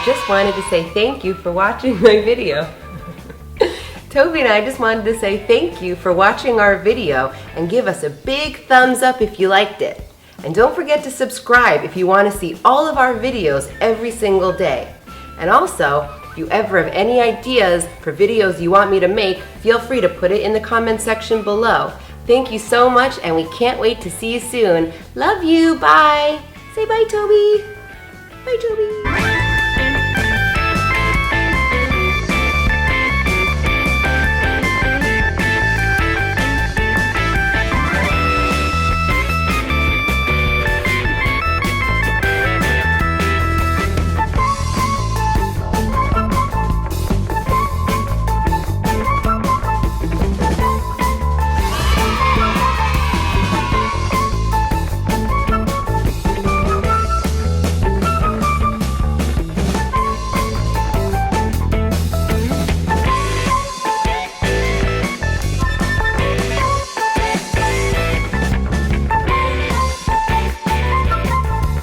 just wanted to say thank you for watching my video. Toby and I just wanted to say thank you for watching our video and give us a big thumbs up if you liked it. And don't forget to subscribe if you want to see all of our videos every single day. And also, if you ever have any ideas for videos you want me to make, feel free to put it in the comment section below. Thank you so much, and we can't wait to see you soon. Love you. Bye. Say bye, Toby. Bye, Toby.